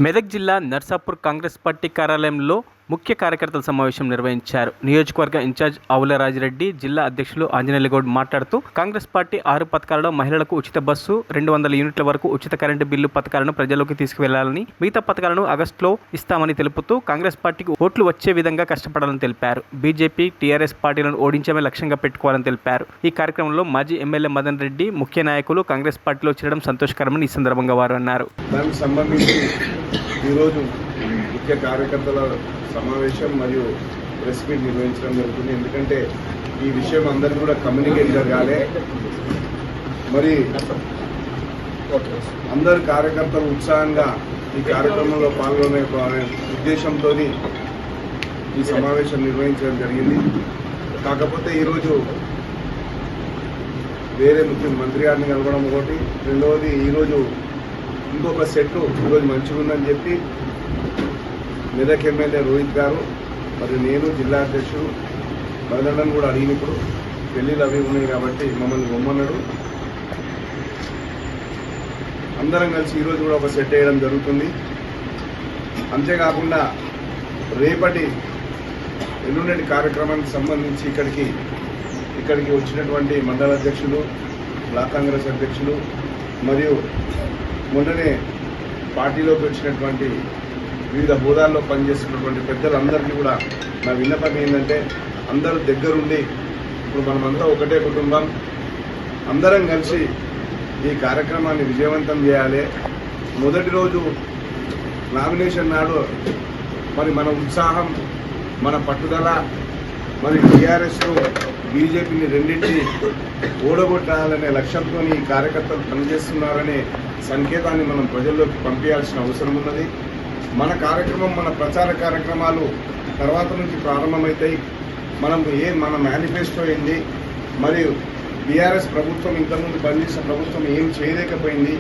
మెదక్ జిల్లా నర్సాపూర్ కాంగ్రెస్ పార్టీ కార్యాలయంలో ముఖ్య కార్యకర్తల సమావేశం నిర్వహించారు. నియోజకవర్గ ఇన్ఛార్జ్ ఆవుల రాజిరెడ్డి, జిల్లా అధ్యక్షులు ఆంజనేయులగౌడ్ మాట్లాడుతూ కాంగ్రెస్ పార్టీ 6 పథకాలలో మహిళలకు ఉచిత బస్సు, 200 యూనిట్ల వరకు ఉచిత కరెంటు బిల్లు పథకాలను ప్రజల్లోకి తీసుకువెళ్లాలని, మిగతా పథకాలను ఆగస్టులో ఇస్తామని తెలుపుతూ కాంగ్రెస్ పార్టీకి ఓట్లు వచ్చే విధంగా కష్టపడాలని తెలిపారు. బీజేపీ, టీఆర్ఎస్ పార్టీలను ఓడించడమే లక్ష్యంగా పెట్టుకోవాలని తెలిపారు. ఈ కార్యక్రమంలో మాజీ ఎమ్మెల్యే మదన్ రెడ్డి, ముఖ్య నాయకులు కాంగ్రెస్ పార్టీలో చేరడం సంతోషకరమని ఈ సందర్భంగా వారు అన్నారు. దానికి సంబంధించి ఈరోజు ముఖ్య కార్యకర్తల సమావేశం మరియు ప్రెస్ మీట్ నిర్వహించడం జరుగుతుంది. ఎందుకంటే ఈ విషయం అందరికీ కూడా కమ్యూనికేట్ జరగాలి. మరి అందరు కార్యకర్తలు ఉత్సాహంగా ఈ కార్యక్రమంలో పాల్గొనే ఉద్దేశంతో ఈ సమావేశం నిర్వహించడం జరిగింది. కాకపోతే ఈరోజు వేరే ముఖ్యమంత్రి గారిని కలవడం ఒకటి, రెండవది ఈరోజు ఇంకొక సెట్ ఈరోజు మంచిగా ఉందని చెప్పి మెదక్ ఎమ్మెల్యే రోహిత్ గారు మరి నేను జిల్లా అధ్యక్షుడు బదలను కూడా అడిగినప్పుడు పెళ్లిలు అవి ఉన్నాయి కాబట్టి మమ్మల్ని బొమ్మన్నాడు. అందరం కలిసి ఈరోజు కూడా ఒక సెట్ వేయడం జరుగుతుంది. అంతేకాకుండా రేపటి ఎల్లుండి కార్యక్రమానికి సంబంధించి ఇక్కడికి వచ్చినటువంటి మండల అధ్యక్షులు, బ్లాక్ కాంగ్రెస్ అధ్యక్షులు మరియు మొన్ననే పార్టీలోకి వచ్చినటువంటి వివిధ హోదాల్లో పనిచేస్తున్నటువంటి పెద్దలందరికీ కూడా నా విన్నపం ఏంటంటే అందరూ దగ్గరుండి ఇప్పుడు మనమంతా ఒకటే కుటుంబం, అందరం కలిసి ఈ కార్యక్రమాన్ని విజయవంతం చేయాలి. మొదటి రోజు నామినేషన్ నాడు మరి మన ఉత్సాహం, మన పట్టుదల, మరి టీఆర్ఎస్ను బీజేపీని రెండింటిని ఓడగొట్టాలనే లక్ష్యంతో ఈ కార్యకర్తలు పనిచేస్తున్నారనే సంకేతాన్ని మనం ప్రజల్లోకి పంపించాల్సిన అవసరం ఉన్నది. మన కార్యక్రమం, మన ప్రచార కార్యక్రమాలు తర్వాత నుంచి ప్రారంభమవుతాయి. మన మేనిఫెస్టో ఏంది, మరియు బీఆర్ఎస్ ప్రభుత్వం ఇంతకుముందు పనిచేసిన ప్రభుత్వం ఏం చేయలేకపోయింది,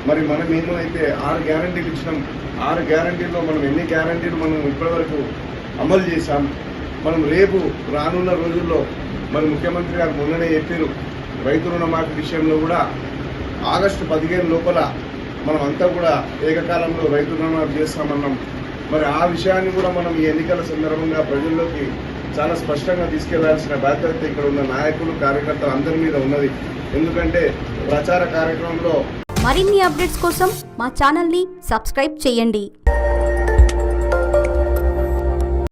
మరి మనం ఏమైతే 6 గ్యారంటీలు ఇచ్చినాం, 6 గ్యారంటీల్లో మనం ఎన్ని గ్యారంటీలు మనం ఇప్పటివరకు అమలు చేశాం. మనం రేపు రానున్న రోజుల్లో మరి ముఖ్యమంత్రి గారు మొన్ననే చెప్పారు, రైతు రుణమాఫీ విషయంలో కూడా ఆగస్టు 15 లోపల మనం అంతా కూడా ఏకకాలంలో రైతు రుణమాఫీ చేస్తామన్నాం. మరి ఆ విషయాన్ని కూడా మనం ఈ ఎన్నికల సందర్భంగా ప్రజల్లోకి చాలా స్పష్టంగా తీసుకెళ్లాల్సిన బాధ్యత ఇక్కడ ఉన్న నాయకులు, కార్యకర్తలు అందరి మీద ఉన్నది. ఎందుకంటే ప్రచార కార్యక్రమంలో మరిన్ని అప్డేట్స్ కోసం మా ఛానల్ని సబ్స్క్రైబ్ చేయండి.